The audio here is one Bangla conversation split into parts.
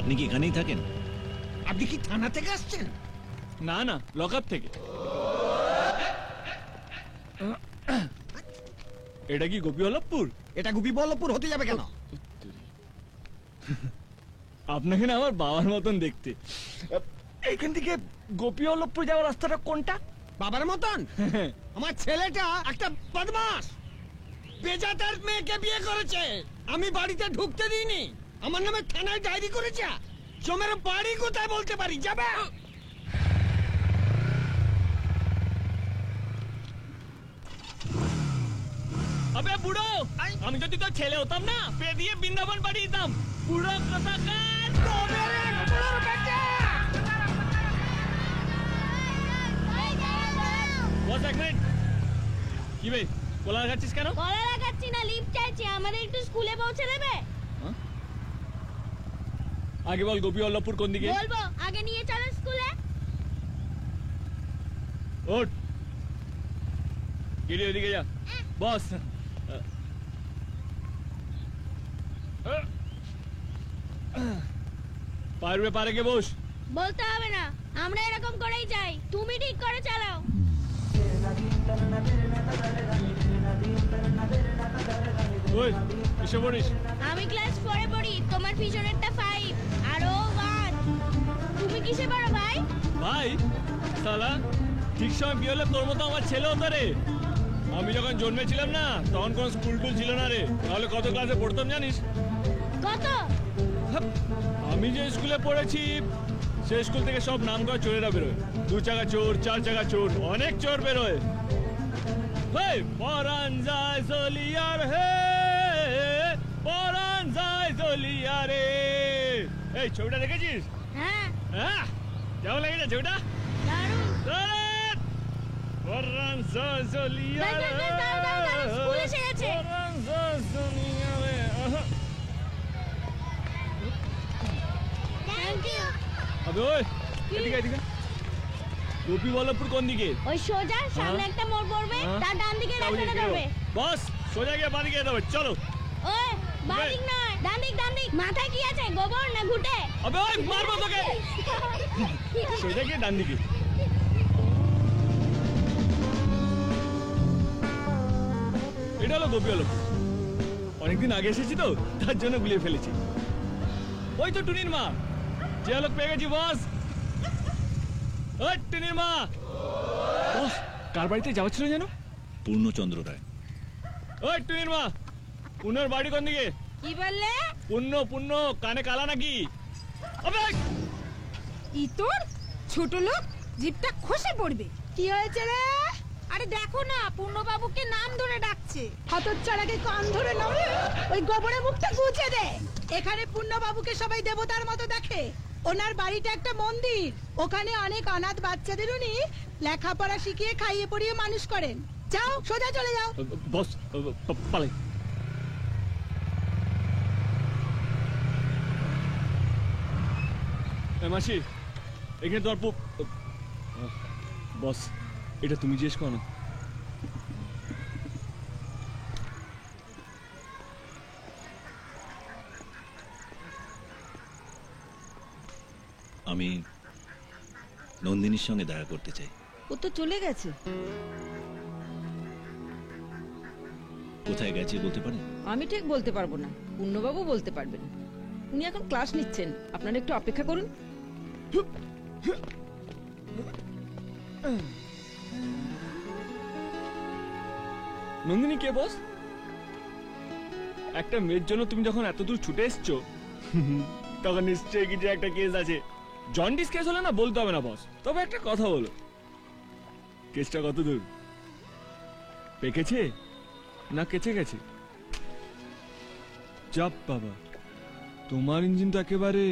আপনি কি এখানেই থাকেন? আপনি কি থানা থেকে আসছেন? না না, লকআপ থেকে। এটা কি গোপীবল্লভপুর? এটা গোপীবল্লভপুর হতে যাবে কেন? আপনাকে না আমার বাবার মতন দেখতে। এইখান থেকে গোপীবল্লভপুর যাওয়ার রাস্তাটা কোনটা? বাবার মতন? আমার ছেলেটা একটা বদমাস, বেজাতার মেয়েকে বিয়ে করেছে। আমি বাড়িতে ঢুকতে দিইনি, আমার নামে থানায় ডায়েরি করেছে। জমের বাড়ি কোথায় বলতে পারি, যাবে? আবে বুড়ো, আমি যদি তোর ছেলে হতাম না, পে দিয়ে বৃন্দাবন পাঠিয়ে দিতাম। বুড়ো কোথাকার, বস এক মিনিট। কি বে, কলা লাগাচ্ছিস কেন? কলা লাগাচ্ছি না, লিফট চাইছি, আমাদের একটু স্কুলে পৌঁছে দেবে? আগে বল গোপীবল্লভপুর কোন দিকে? বলবো, আগে নিয়ে চলো স্কুলে। ওঠ, গিয়ে ওদিকে যা। বস, পারবে পারে কে বস। বলতে হবে না, আমরা এরকম করেই যাই, তুমি ঠিক করে চালাও। ওই কিসে পড়িস? আমি ক্লাস 4 এ পড়ি, তোমার পিছনেরটা 5 আর ও 1। তুমি কিসে পড়ো ভাই? ভাই সালা, ঠিক সময় বিয়ে হলে তোর মতো আমার ছেলে হতো রে। আমি যখন জন্মেছিলাম না, তখন কোন স্কুল টুল ছিল না রে। তাহলে কত ক্লাসে পড়তাম জানিস? কত? আমি যে স্কুলে পড়েছি, সেই স্কুল থেকে সব নাম করা চোরেরা বেরোয়। 2 চাকা চোর, 4 চাকা চোর, অনেক চোর বেরোয়। পরান যায় জলিয়ার হে, পরান যায় জলিয়ারে। এই ছবিটা দেখেছিস? হ্যাঁ। হ্যাঁ, কেমন লেগেছে ছবিটা? দারুণ। পরান যায় জলিয়ারে, স্কুল এসে গেছে। পরান যায় জলিয়ারে। Thank you. আবে ওই, এদিকে এদিকে। গোপীবল্লভপুর কোন দিকে? ওই সোজা সামনে একটা মোড় পড়বে, তার ডান দিকে রাস্তাটা ধরবে। বস, সোজা গিয়ে বাঁ দিকে যেতে হবে, চলো। ওই বাঁ দিক নয়, ডান দিক, ডান দিক। মাথায় কি আছে, গোবর না ঘুটে? আবে ওই, মারবো তোকে। সোজা গিয়ে ডান দিকে। এটা হলো গোপীবল্লভপুর। অনেকদিন আগে এসেছি তো, তার জন্য গুলিয়ে ফেলেছি। ওই তো টুনির মা, যে লোক পেয়ে গেছি বস। ওই টুনির মা। বস, কার বাড়িতে যাওয়া ছিল যেন? পূর্ণচন্দ্র রায়। ওই টুনির মা, পুণ্যর বাড়ি কোন দিকে? কি বললে? পুণ্য, পুণ্য, কানে কালা নাকি? আবে ইতর ছোট লোক, জিপটা খসে পড়বে। কি হয়েছে রে? আরে দেখো না, পূর্ণবাবুকে নাম ধরে ডাকছে। হতচ্ছাড়াকে কান ধরে নামে, ওই গোবরে মুখটা গুছে দে। এখানে পূর্ণবাবুকে সবাই দেবতার মতো দেখে। ওনার বাড়িটা একটা মন্দির, ওখানে অনেক অনাথ বাচ্চাদের উনি লেখাপড়া শিখিয়ে খাইয়ে পড়িয়ে মানুষ করেন। যাও, সোজা চলে যাও। বস, পালাই। মাসি, এখানে তোর বস, এটা তুমি জিজ্ঞেস করো না। আমি নন্দিনীর সঙ্গে দেখা করতে চাই। ও তো চলে গেছে। কোথায় গেছে বলতে পারেন? আমি ঠিক বলতে পারবো না, পূর্ণবাবু বলতে পারবেন। উনি এখন ক্লাস নিচ্ছেন, আপনারা একটু অপেক্ষা করুন। নন্দিনী কে বস? একটা মেয়ের জন্য তুমি যখন এত দূর ছুটে এসছো, তখন নিশ্চয়ই কিছু একটা কেস আছে। জন্ডিস কেস হলে না বলতে হবে না বস। তবে একটা কথা বলো, কেসটা কত দূর? পেকেছে না কেচে গেছে? চাপ বাবা, তোমার ইঞ্জিন তো একেবারে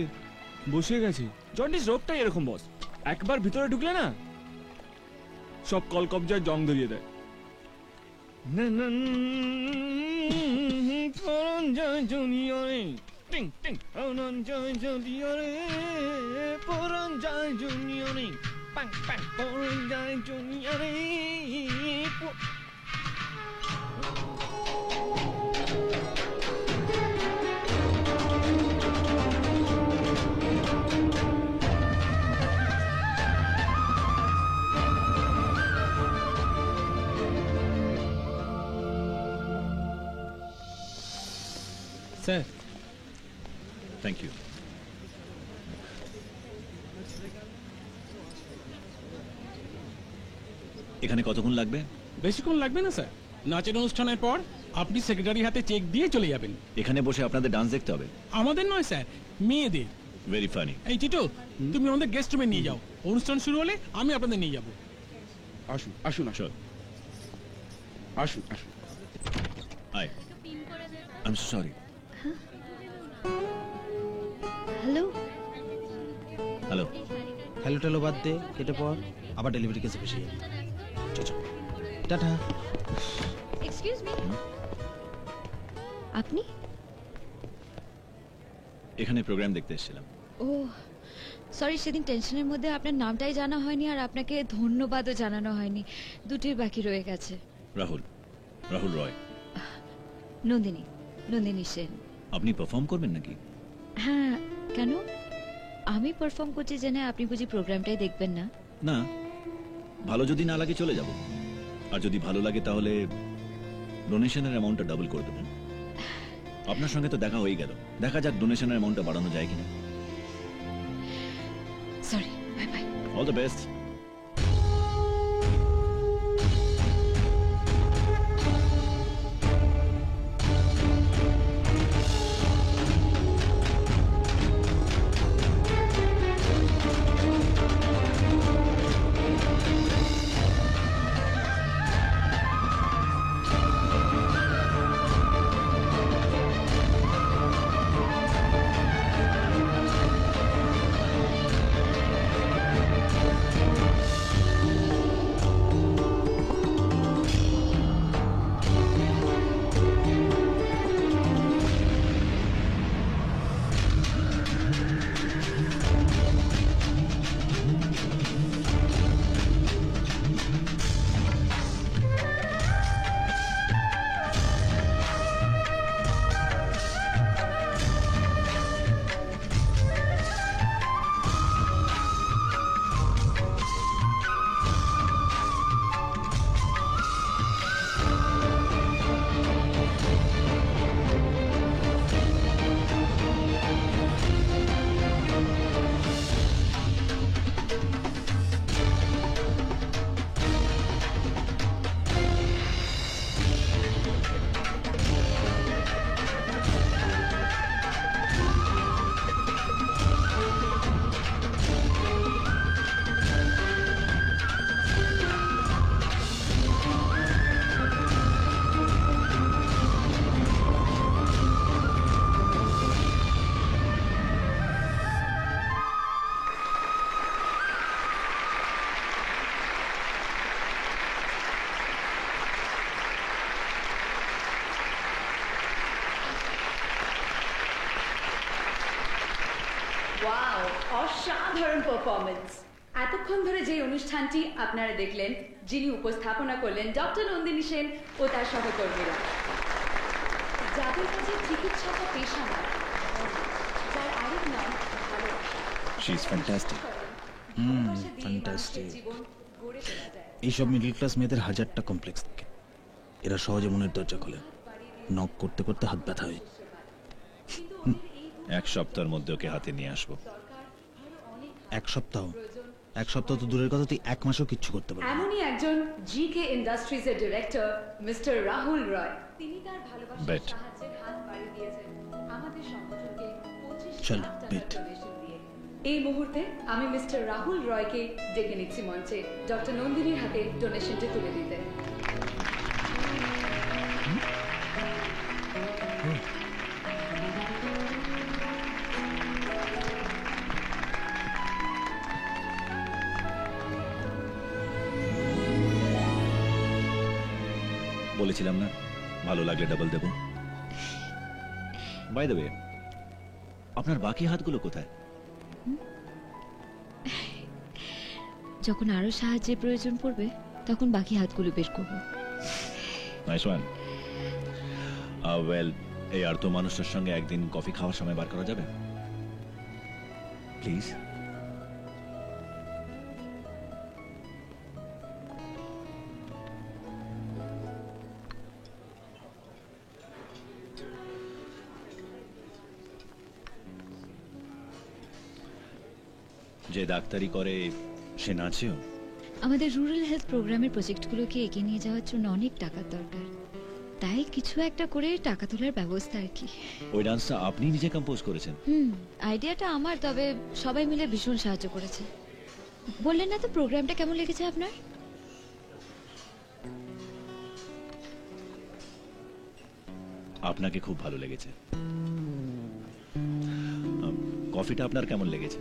বসে গেছে। জন্ডিস রোগটাই এরকম বস, একবার ভিতরে ঢুকলে না সব কলকবজায় জং ধরিয়ে দেয়। Sir thank you. এখানে কতক্ষণ লাগবে? বেশিক্ষণ লাগবে না স্যার, নাচের অনুষ্ঠানের পর আপনি সেক্রেটারি হাতে চেক দিয়ে চলে যাবেন। এখানে বসে আপনাদের ডান্স দেখতে হবে? আমাদের নয় স্যার, মেয়েদের। Very funny. এই টিটো, তুমি আমাদের গেস্ট রুমে নিয়ে যাও, অনুষ্ঠান শুরু হলে আমি আপনাদের নিয়ে যাব। আসুন আসুন আসুন চল। আসুন আসুন। I am sorry. Hello hello. Hello টেলো বাদ দে, কেটে পর আবার ডেলিভারি কেসে ফেসে যাবে। টাটা। এক্সকিউজ মি, আপনি? এখানে প্রোগ্রাম দেখতে এসেছিলাম। ও সরি, সেদিন টেনশনের মধ্যে আপনার নামটাই জানা হয়নি আর আপনাকে ধন্যবাদও জানানো হয়নি, দুটোই বাকি রয়ে গেছে। রাহুল, রাহুল রয়। নন্দিনী, নন্দিনী সেন। আপনি পারফর্ম করবেন নাকি? হ্যাঁ, কেন? আমি পারফর্ম করছি জেনে আপনি বুঝি প্রোগ্রামটাই দেখবেন না? না, ভালো যদি না লাগে চলে যাব, আর যদি ভালো লাগে তাহলে ডোনেশনের অ্যামাউন্টটা ডাবল করে দেবেন। আপনার সঙ্গে তো দেখা হয়ে গেল, দেখা যাক ডোনেশনের অ্যামাউন্টটা বাড়ানো যায় কিনা। Sorry, bye bye. All the best. Wow, অসাধারণ পারফরমেন্স। এতক্ষণ ধরে যে অনুষ্ঠানটি আপনারা দেখলেন, যিনি উপস্থাপনা করলেন ডক্টর নন্দিনী সেন ও তার সহকর্মীরা, যাদের কাছে চিকিৎসা পেশা নয়, যার আরেক নাম ভালোবাসা। She is fantastic. ভালোবাসা দিয়েই fantastic. মানুষের জীবন গড়ে তোলা যায়। এইসব মিডল ক্লাস মেয়েদের হাজারটা কমপ্লেক্স থাকে, এরা সহজে মনের দরজা খোলে, নক করতে করতে হাত ব্যথা হয়। এক সপ্তাহের মধ্যে ওকে হাতে নিয়ে আসবো। এক সপ্তাহ? এক সপ্তাহ তো দূরের কথা, তুই এক মাসও কিচ্ছু করতে পারবি না। এমনই একজন জিকে ইন্ডাস্ট্রিজের ডিরেক্টর মিস্টার রাহুল রয়, তিনি তার ভালোবাসার Bet. সাহায্যের হাত বাড়িয়ে দিয়েছেন আমাদের সংগঠনকে 25 চল, লাখ টাকার bet. ডোনেশন দিয়ে। এই মুহূর্তে আমি মিস্টার রাহুল রয়কে ডেকে নিচ্ছি মঞ্চে ডক্টর নন্দিনীর হাতে ডোনেশনটি তুলে দিতে। বলেছিলাম না, ভালো লাগলে ডাবল দেব। বাই দ্য ওয়ে, আপনার বাকি হাতগুলো কোথায়? যখন আরো সাহায্যের প্রয়োজন পড়বে তখন বাকি হাতগুলো বের করব। Nice one. ওয়েল, এই আর তো মানুষটার সঙ্গে একদিন কফি খাওয়ার সময় বার করা যাবে প্লিজ? যে ডাক্তারি করে সে নাচেও? আমাদের রুরাল হেলথ প্রোগ্রামের প্রজেক্টগুলোকে এগিয়ে নিয়ে যাওয়ার জন্য অনেক টাকার দরকার, তাই কিছু একটা করে টাকা তোলার ব্যবস্থা আর কি। ওই ডান্সটা আপনি নিজে কম্পোজ করেছেন? আইডিয়াটা আমার, তবে সবাই মিলে ভীষণ সাহায্য করেছে। বললেন না তো প্রোগ্রামটা কেমন লেগেছে আপনার? আপনাকে খুব ভালো লেগেছে। কফিটা আপনার কেমন লেগেছে?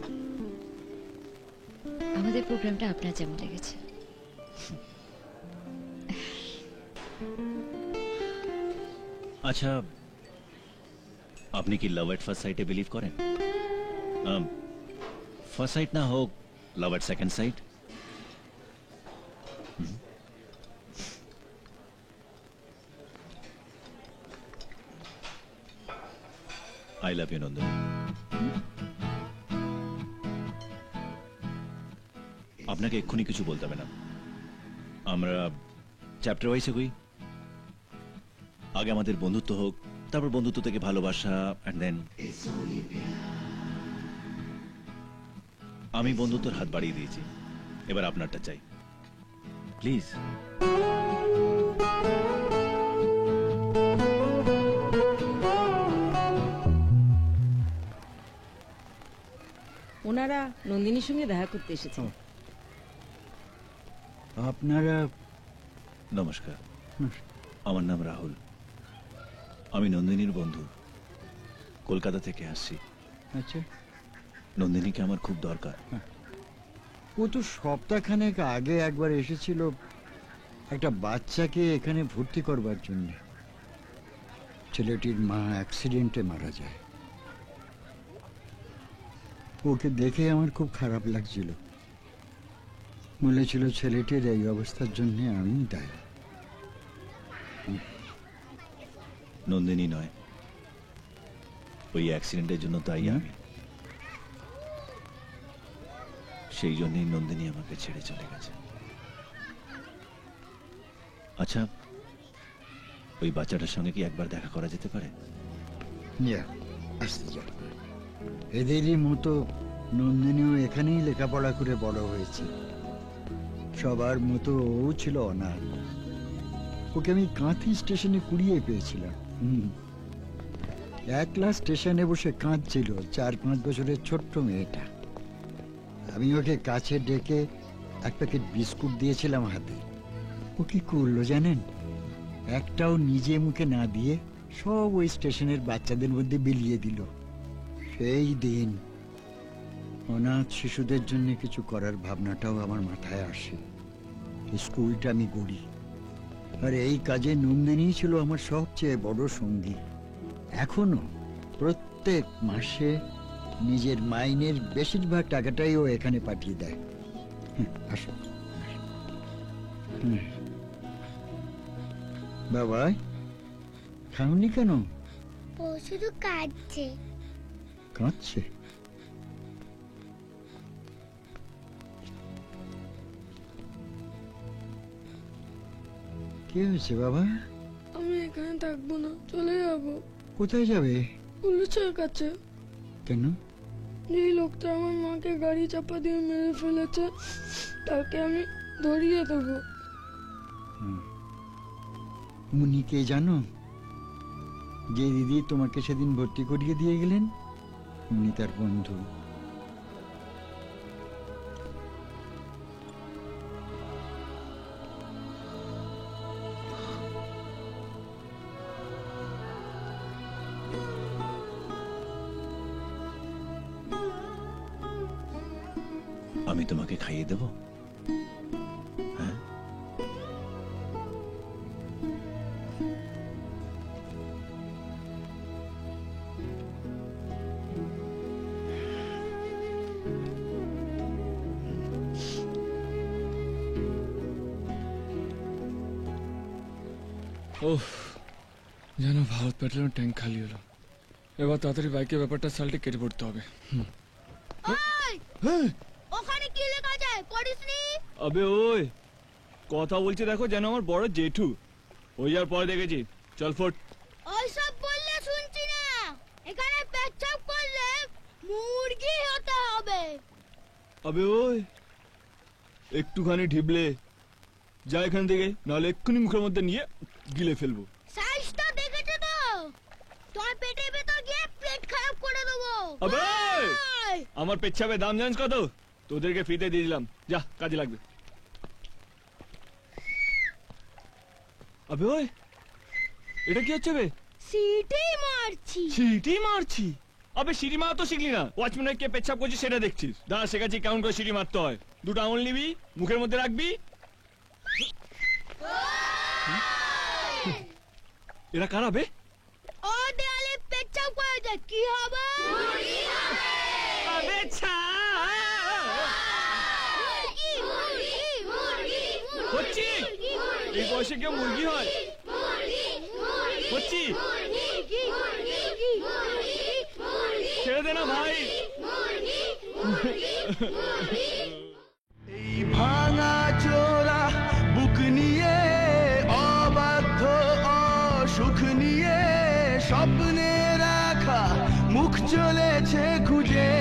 আমাদের প্রোগ্রামটা আপনার যেমন লেগেছে। আচ্ছা, আপনি কি লাভ এট ফার্স্ট সাইটে বিলিভ করেন? ফার্স্ট সাইট না হোক, love at second sight? I love you Nandini. আপনাকে এক্ষুনি কিছু বলতে হবে না, আমরা চ্যাপ্টার ওয়াইজ এগোই। আগে আমাদের বন্ধুত্ব হোক, তারপর বন্ধুত্ব থেকে ভালোবাসা, এন্ড দেন আমি বন্ধুত্বর হাত বাড়িয়ে দিয়েছি, এবার আপনারটা চাই প্লিজ। ওনারা নন্দিনীর সঙ্গে দেখা করতে এসেছেন। আপনারা? নমস্কার, আমার নাম রাহুল, আমি নন্দিনীর বন্ধু, কলকাতা থেকে আসছি। আচ্ছা, নন্দিনীকে আমার খুব দরকার। ও তো সপ্তাহখানেক আগে একবার এসেছিল একটা বাচ্চাকে এখানে ভর্তি করবার জন্য। ছেলেটির মা অ্যাক্সিডেন্টে মারা যায়। ওকে দেখে আমার খুব খারাপ লাগছিল, মনে ছিল ছেলেটির এই অবস্থার জন্য আমি দায়ী। নন্দিনী নয়, ওই অ্যাক্সিডেন্টের জন্য দায়ী আমি। সেই জন্যই নন্দিনী আমাকে ছেড়ে চলে গেছে। আচ্ছা, ওই বাচ্চাটার সঙ্গে কি একবার দেখা করা যেতে পারে? আসতে যা, এদেরই মতো নন্দিনীও এখানেই লেখাপড়া করে বড় হয়েছে। সবার মতো ও ছিল অনাথ। ওকে আমি কাঁথি স্টেশনে কুড়িয়ে পেয়েছিলাম। একলা স্টেশনে বসে কাঁদছিল 4-5 বছরের ছোট্ট মেয়েটা। আমি ওকে কাছে ডেকে এক প্যাকেট বিস্কুট দিয়েছিলাম হাতে। ও কি করলো জানেন? একটাও নিজে মুখে না দিয়ে সব ওই স্টেশনের বাচ্চাদের মধ্যে বিলিয়ে দিল। সেই দিন অনাথ শিশুদের জন্য কিছু করার ভাবনাটাও আমার মাথায় আসে। স্কুলটা আমি গড়ি, আর এই কাজে নন্দিনী ছিল আমার সবচেয়ে বড় সঙ্গী। এখনো প্রত্যেক মাসে নিজের মাইনের বেশিরভাগ টাকাটাই ও এখানে পাঠিয়ে দেয়। আসো বাবা, খাওনি কেন? ও শুধু কাঁদছে। কাঁদছে? কি হয়েছে বাবা? আমি এখানে থাকবো না, চলে যাবো। কোথায় যাবে? পুলিশের কাছে। কেন? যেই লোকটা আমার মাকে গাড়ি চাপা দিয়ে মেরে ফেলেছে তাকে আমি ধরিয়ে দেবো। উনি কে জানো? যে দিদি তোমাকে সেদিন ভর্তি করিয়ে দিয়ে গেলেন, উনি তার বন্ধু। আমি তোমাকে খাইয়ে দেব? হ্যাঁ, ওহ, যেন ভারত পেট্রোলের ট্যাঙ্ক খালি হলো। এবার তাড়াতাড়ি বাইকের ব্যাপারটা সালটে কেটে পড়তে হবে। ওখানে কি লেখা আছে পড়িসনি? আবে ওই কথা বলছে দেখো, যেন আমার বড় জেঠু। ওই আর পরে দেখেছি, চল ফোট। ওইসব বললে শুনছি না। এখানে পেচ্ছাপ করলে মুরগি হতে হবে। আবে ওই একটুখানি ঢিবলে যা এখান থেকে, নাহলে এক্ষুনি মুখের মধ্যে নিয়ে গিলে ফেলবো। সাইজটা দেখেছো তো? তোর পেটের ভেতর গিয়ে পেট খারাপ করে দেবো। আবে ভাই! আমার পেচ্ছাপে দাম জানিস কত? তোদেরকে ফ্রিতে দিয়ে দিলাম, যা কাজে লাগবে। আবে ওই এটা কি হচ্ছে বে? সিটি মারছি। সিটি মারছি? আবে সিটি মারা তো শিখলি না, ওয়াচম্যান কে পেচ্ছাপ করছিস সেটা দেখছিস। দাঁড়া শেখাচ্ছি কেমন করে সিটি মারতে হয়। দুটো আঙুল নিবি, মুখের মধ্যে রাখবি। এরা কারা বে? ও দেয়ালে পেচ্ছাপ করে যায়, কি হবে? আবে ছা হচ্ছি এই বয়সে কেউ মুরগি হয়? হচ্ছি ছেড়ে দে না ভাই। এই ভাঙা চোরা বুক নিয়ে, অবাধ্য অসুখ নিয়ে, স্বপ্নে রাখা মুখ চলেছে খুঁজে।